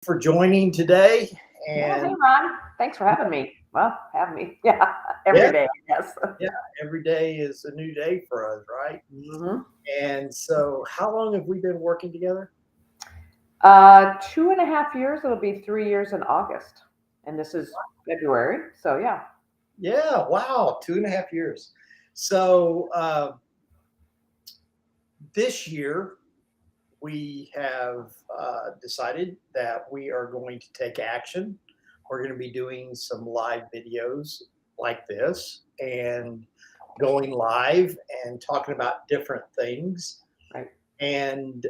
for joining today. Yeah, hey And Ron. Thanks for having me. Well, having me. Yeah, yeah, every day, I guess. yeah, every day is a new day for us, right? hmm And so, how long have we been working together? 2.5 years. It'll be 3 years in August, and this is February. So yeah. Yeah, wow, 2.5 years. So, this year we have decided that we are going to take action. We're going to be doing some live videos like this and going live and talking about different things. Right. And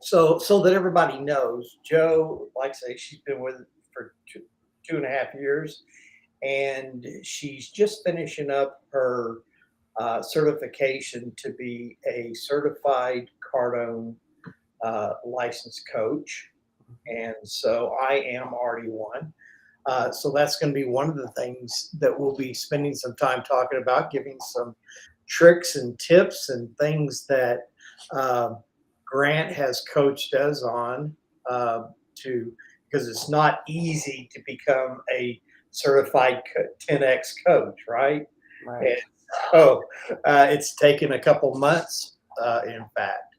so that everybody knows, Joe, like I say, she's been with it for 2.5 years, and she's just finishing up her certification to be a certified Cardone licensed coach. And so I am already one. So that's going to be one of the things that we'll be spending some time talking about, giving some tricks and tips and things that uh, Grant has coached us on uh, to, because it's not easy to become a certified 10X coach, right? And Right. so it's taken a couple months, in fact,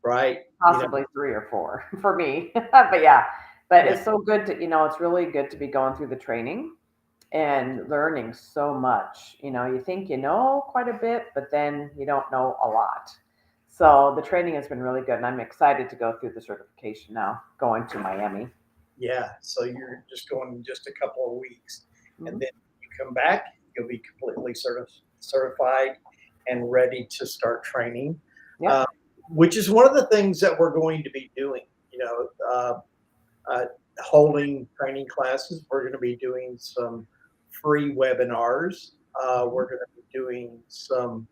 right? You know, Possibly 3 or 4 for me. But yeah. But yeah, it's so good to, it's really good to be going through the training and learning so much. You think you know quite a bit, but then you don't know a lot. So the training has been really good, and I'm excited to go through the certification now, going to Miami. yeah. So you're just going in just a couple of weeks, and hmm then you come back, you'll be completely certified and ready to start training, uh, Yep. which is one of the things that we're going to be doing. You know, uh, holding training classes. We're going to be doing some free webinars. Mhm. We're going to be doing some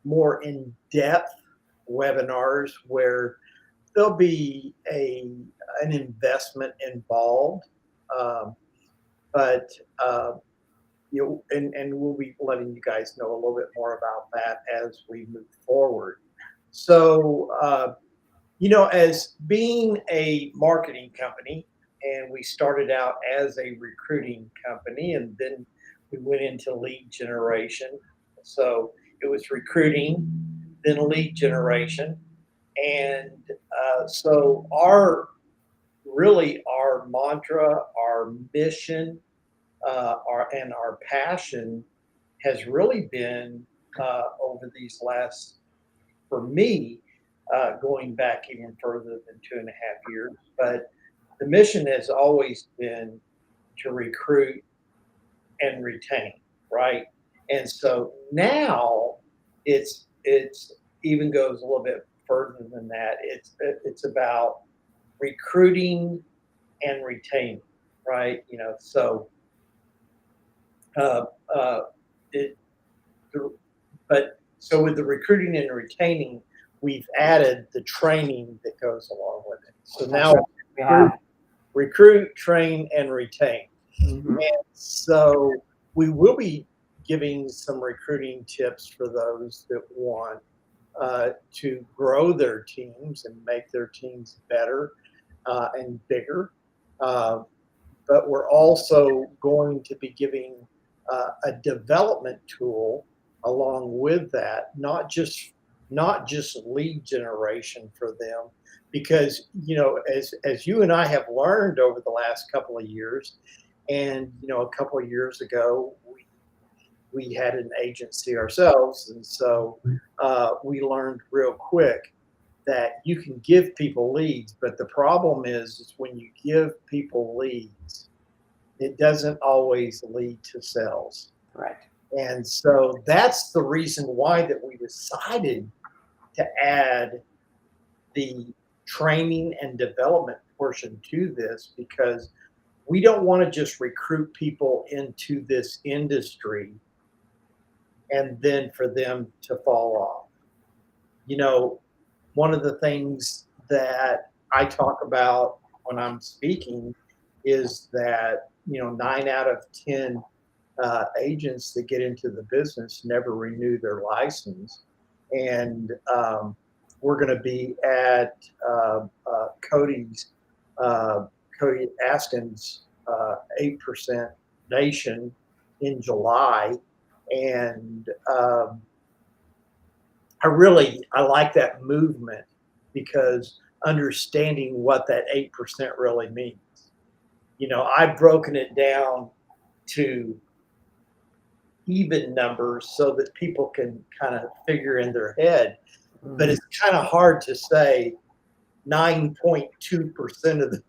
more in depth webinars where there'll be an investment involved, um, but and we'll be letting you guys know a little bit more about that as we move forward. So as being a marketing company, and we started out as a recruiting company, and then we went into lead generation. So it was recruiting, then lead generation, and so our mantra, our mission, our passion has really been over these last, for me, going back even further than 2.5 years. But the mission has always been to recruit and retain, right? And so now it's even goes a little bit further than that. It's about recruiting and retaining, right? So uh, uh, it, but so with the recruiting and retaining, we've added the training that goes along with it. So That's now right. We recruit, have. recruit, train, and retain. hmm And so we will be giving some recruiting tips for those that want to grow their teams and make their teams better and bigger. Uh, but we're also going to be giving a development tool along with that, not just lead generation for them, because as you and I have learned over the last couple of years, and a couple of years ago we had an agency ourselves, and so we learned real quick that you can give people leads, but the problem is when you give people leads, it doesn't always lead to sales. Right. And so that's the reason why that we decided to add the training and development portion to this, because we don't want to just recruit people into this industry and then for them to fall off. You know, one of the things that I talk about when I'm speaking is that, 9 out of 10 agents that get into the business never renew their license. And we're going to be at Cody's, Cody Askin's 8% Nation in July. And I like that movement because understanding what that 8% really means. I've broken it down to even numbers so that people can kind of figure in their head. But it's kind of hard to say 9.2% of the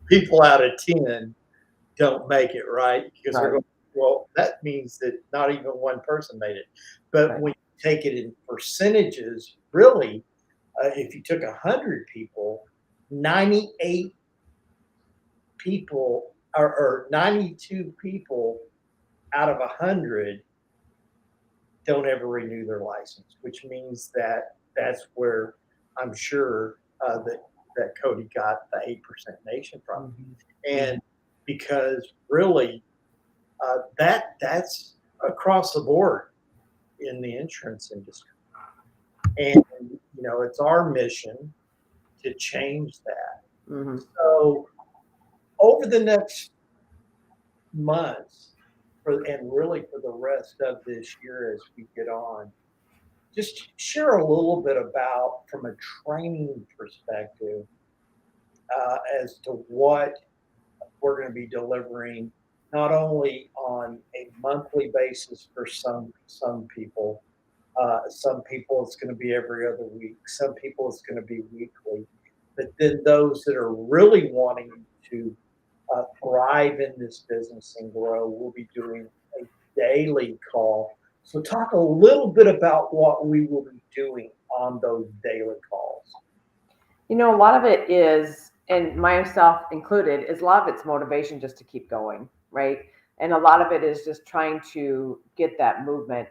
people out of 10 don't make it, right? Because they're going, well, that means that not even one person made it. But when you take it in percentages, really, if you took 100 people, 98 people or 92 people out of 100 don't ever renew their license, which means that that's where I'm sure that Cody got the 8% Nation from. And because really that's across the board in the insurance industry. And, it's our mission to change that. So over the next months and really for the rest of this year as we get on, just share a little bit about, from a training perspective, as to what we're going to be delivering, not only on a monthly basis for some people. Some people it's going to be every other week. Some people it's going to be weekly. But then those that are really wanting to thrive in this business and grow, we'll be doing a daily call. So talk a little bit about what we will be doing on those daily calls. A lot of it is, and myself included, is a lot of it's motivation just to keep going, right? And a lot of it is just trying to get that movement,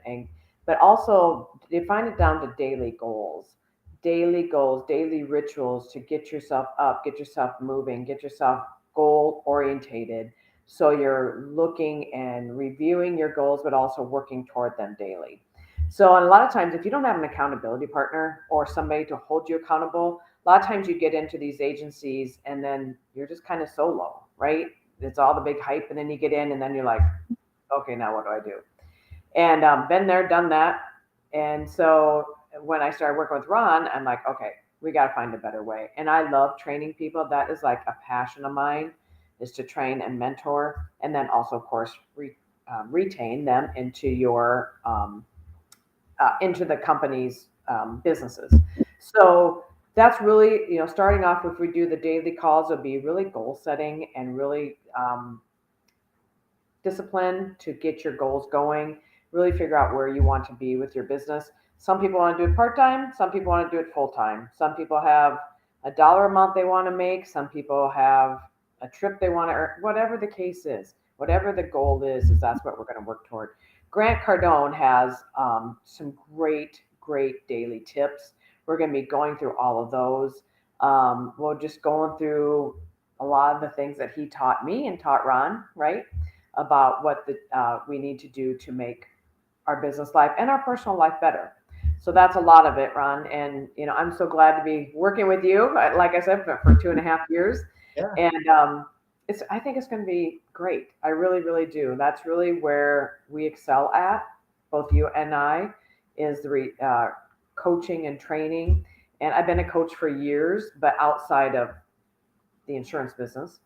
but also define it down to daily goals, daily rituals to get yourself up, get yourself moving, get yourself goal orientated. So you're looking and reviewing your goals, but also working toward them daily. So, and a lot of times, if you don't have an accountability partner or somebody to hold you accountable, a lot of times you get into these agencies and then you're just kind of solo, right? It's all the big hype, and then you get in and then you're like, okay, now what do I do? And been there, done that. And so when I started working with Ron, I'm like, okay, we got to find a better way. And I love training people. That is like a passion of mine, is to train and mentor, and then also, of course, retain them into your into the company's businesses. So that's really, starting off, if we do the daily calls, it'll be really goal setting and really discipline to get your goals going, really figure out where you want to be with your business. Some people want to do it part-time. Some people want to do it full-time. Some people have a dollar amount they want to make. Some people have a trip they want to earn. Whatever the case is, whatever the goal is that's what we're going to work toward. Grant Cardone has some great daily tips. We're going to be going through all of those. We're just going through a lot of the things that he taught me and taught Ron, right? About what we need to do to make our business life and our personal life better. So that's a lot of it, Ron. And, I'm so glad to be working with you. Like I said, for 2.5 years. Yeah. And I think it's going to be great. I really, really do. That's really where we excel at, both you and I, is the coaching and training. And I've been a coach for years, but outside of the insurance business,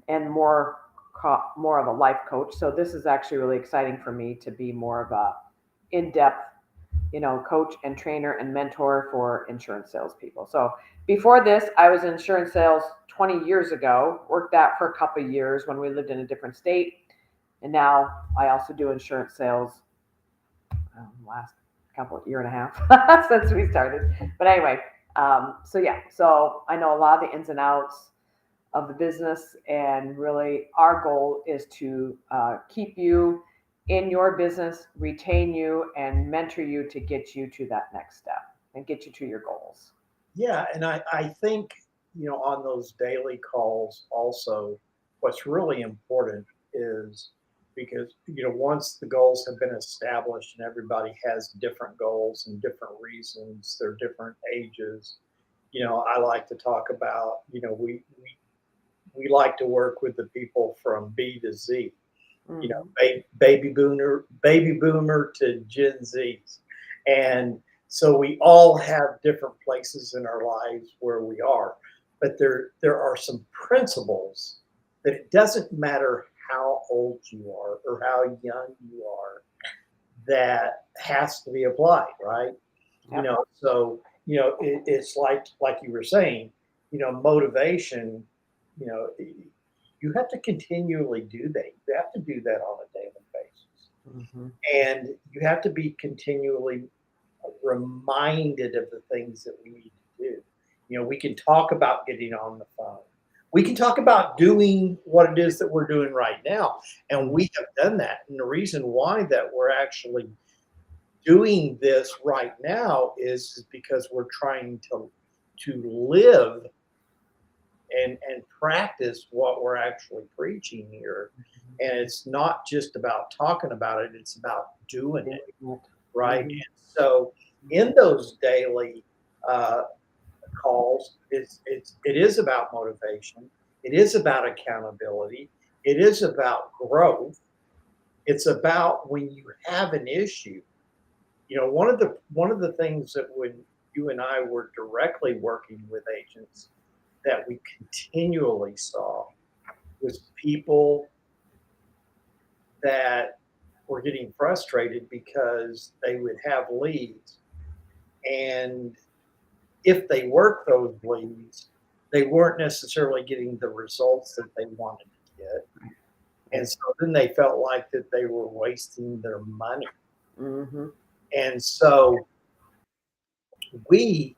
and more of a life coach. So this is actually really exciting for me to be more of a in-depth, coach and trainer and mentor for insurance salespeople. So before this, I was in insurance sales 20 years ago, worked that for a couple of years when we lived in a different state. And now I also do insurance sales last year and a half since we started. But anyway, so I know a lot of the ins and outs of the business, and really our goal is to keep you in your business, retain you, and mentor you to get you to that next step and get you to your goals. Yeah, and I think, on those daily calls also, what's really important is because once the goals have been established and everybody has different goals and different reasons, they're different ages. I like to talk about, we like to work with the people from B to Z, Hmm. baby boomer to Gen Zs. And so we all have different places in our lives where we are. But there are some principles that it doesn't matter how old you are or how young you are, that has to be applied, right? Yep. So it's like you were saying, motivation. You know, you have to continually do that. You have to do that on a daily basis, Hmm. and you have to be continually reminded of the things that we need to do. We can talk about getting on the phone. We can talk about doing what it is that we're doing right now, and we have done that. And the reason why that we're actually doing this right now is because we're trying to live and practice what we're actually preaching here. And it's not just about talking about it, it's about doing it, right? Hmm. And so in those daily uh, calls, it is about motivation, it is about accountability, it is about growth. It's about when you have an issue. One of the things that when you and I were directly working with agents that we continually saw was people that were getting frustrated because they would have leads, and if they worked those leads, they weren't necessarily getting the results that they wanted to get. And so then they felt like that they were wasting their money. Hmm. And so we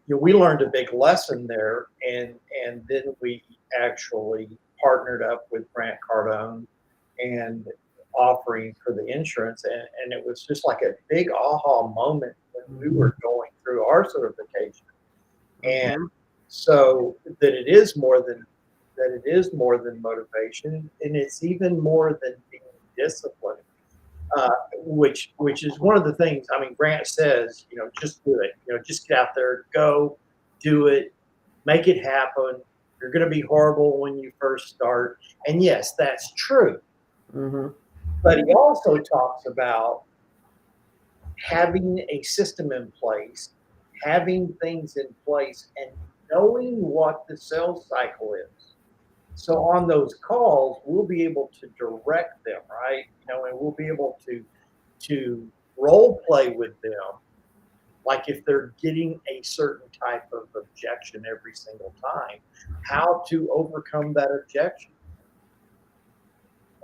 we learned a big lesson there, and then we actually partnered up with Grant Cardone and offering for the insurance, and it was just like a big aha moment when we were going through our certification, and Hmm. so that it is more than motivation, and it's even more than being disciplined, which is one of the things. I mean, Grant says, just do it. Just get out there, go, do it, make it happen. You're going to be horrible when you first start, and yes, that's true. Hmm. But he also talks about having a system in place, having things in place, and knowing what the sales cycle is. So on those calls, we'll be able to direct them, right? And we'll be able to role play with them, like if they're getting a certain type of objection every single time, how to overcome that objection.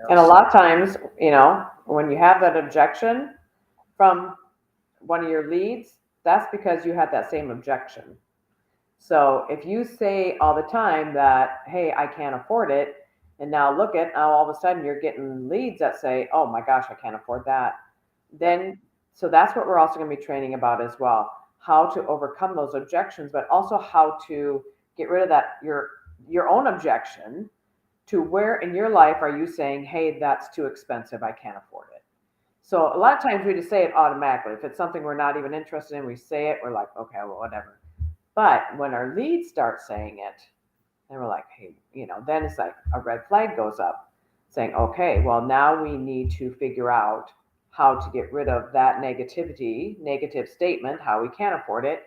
And a lot of times, when you have that objection from one of your leads, that's because you had that same objection. So if you say all the time that, hey, I can't afford it, and now all of a sudden you're getting leads that say, oh my gosh, I can't afford that. Yeah, Then, so that's what we're also going to be training about as well, how to overcome those objections, but also how to get rid of that, your own objection to where in your life are you saying, hey, that's too expensive, I can't afford it. So a lot of times we just say it automatically. If it's something we're not even interested in, we say it, we're like, okay, well, whatever. But when our leads start saying it, then we're like, hey, then it's like a red flag goes up saying, okay, well, now we need to figure out how to get rid of that negative statement, how we can't afford it,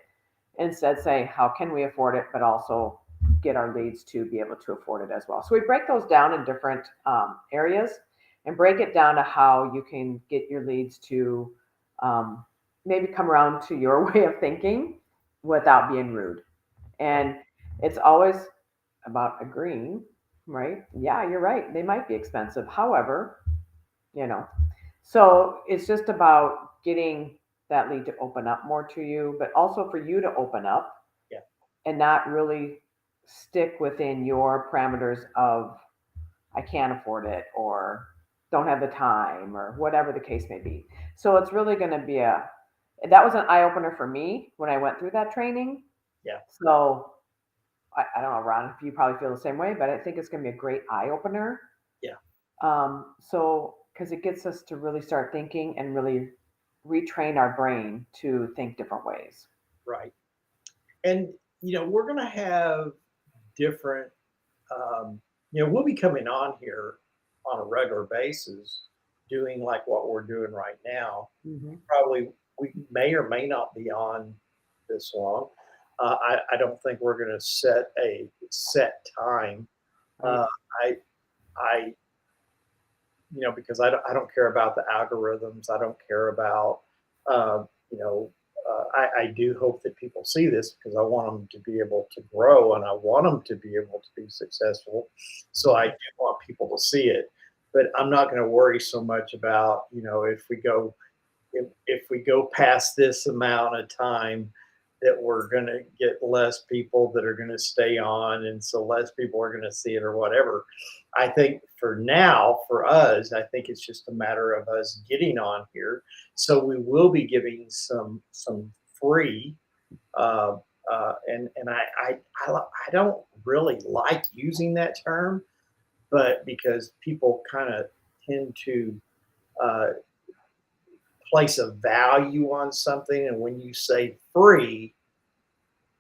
instead say, how can we afford it, but also get our leads to be able to afford it as well. So we break those down in different areas and break it down to how you can get your leads to um, maybe come around to your way of thinking without being rude. yeah, And it's always about agreeing, right? Yeah, you're right. They might be expensive. However, you know, so it's just about getting that lead to open up more to you, but also for you to open up yeah. and not really stick within your parameters of I can't afford it or don't have the time or whatever the case may be. So it's really going to be that was an eye opener for me when I went through that training. Yeah. So I don't know, Ron, if you probably feel the same way, but I think it's going to be a great eye opener Yeah. So, because it gets us to really start thinking and really retrain our brain to think different ways. Right. And, we're going to have different, we'll be coming on here on a regular basis doing like what we're doing right now. Hmm. Probably we may or may not be on this long. I don't think we're going to set a set time. Right. Uh, I, I, because I don't care about the algorithms. I don't care about, uh, you know, I do hope that people see this because I want them to be able to grow and I want them to be able to be successful. So I do want people to see it, but I'm not going to worry so much about, if we go past this amount of time that we're going to get less people that are going to stay on and so less people are going to see it or whatever. I think for now, for us, I think it's just a matter of us getting on here. So we will be giving some free, uh, and I don't really like using that term, but because people kind of tend to uh, place a value on something, and when you say free,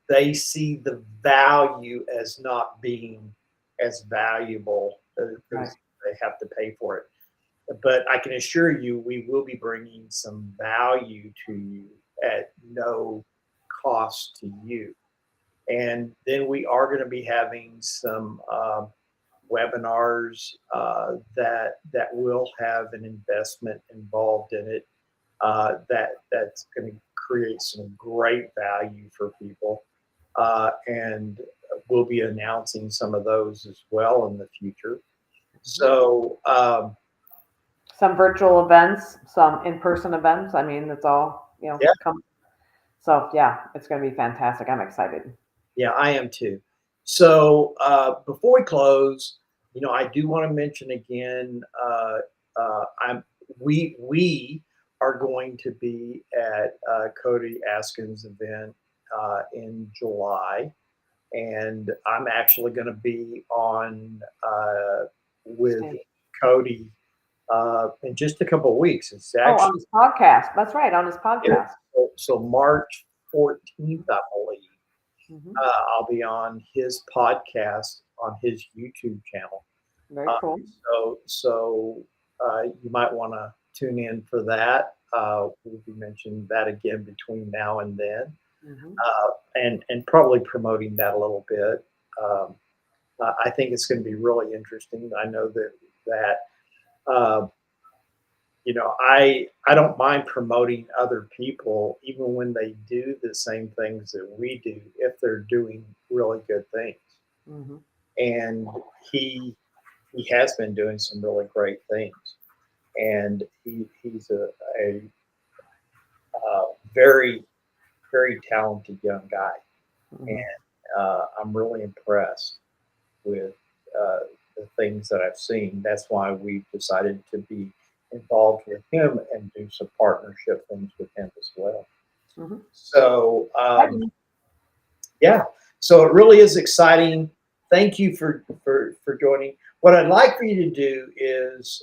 they see the value as not being as valuable Right. because they have to pay for it. But I can assure you, we will be bringing some value to you at no cost to you. And then we are going to be having some webinars that will have an investment involved in it. That's going to create some great value for people, and we'll be announcing some of those as well in the future. So Some virtual events, some in-person events. I mean, it's all, yeah, come. So yeah, it's going to be fantastic. I'm excited. yeah, I am too. So before we close, I do want to mention again, I'm we are going to be at Cody Askin's event in July, and I'm actually going to be on with Stay. Cody in just a couple of weeks. It's Oh, on actually his podcast. That's right, on his yeah, podcast. so March 14th, I believe. Hmm. I'll be on his podcast on his YouTube channel. Very Uh, cool. so you might want to tune in for that. We'll be mentioning that again between now and then, Hmm. and probably promoting that a little bit. Um, I think it's going to be really interesting. I know that uh, I don't mind promoting other people even when they do the same things that we do if they're doing really good things. Hmm. And he has been doing some really great things, and he's a very very talented young guy, and Hmm. I'm really impressed with uh, the things that I've seen. That's why we've decided to be involved with him and do some partnership things with him as well. Hmm. So yeah, so it really is exciting. Thank you for joining. What I'd like for you to do is,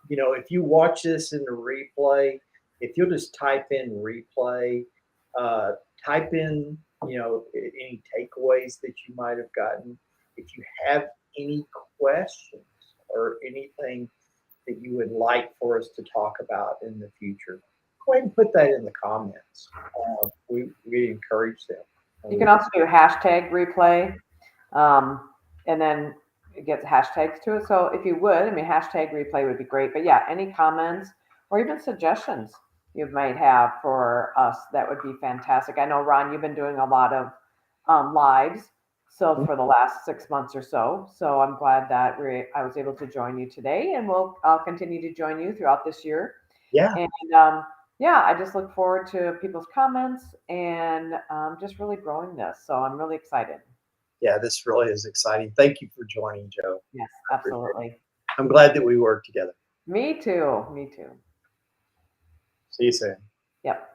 if you watch this in the replay, if you'll just type in replay, uh, type in, any takeaways that you might have gotten. If you have any questions or anything that you would like for us to talk about in the future, go ahead and put that in the comments. We encourage them. And You we can also do hashtag replay, um, and then it gets hashtags to it. So if you would, I mean, hashtag replay would be great. But yeah, any comments or even suggestions you might have for us, that would be fantastic. I know, Ron, you've been doing a lot of lives. So for the last 6 months or so, so I'm glad that I was able to join you today, and I'll continue to join you throughout this year. Yeah, And yeah, I just look forward to people's comments and just really growing this. So I'm really excited. yeah, this really is exciting. Thank you for joining, Joe. Yes, I appreciate it. absolutely. I'm glad that we work together. Me too. Me too. See you soon. Yep.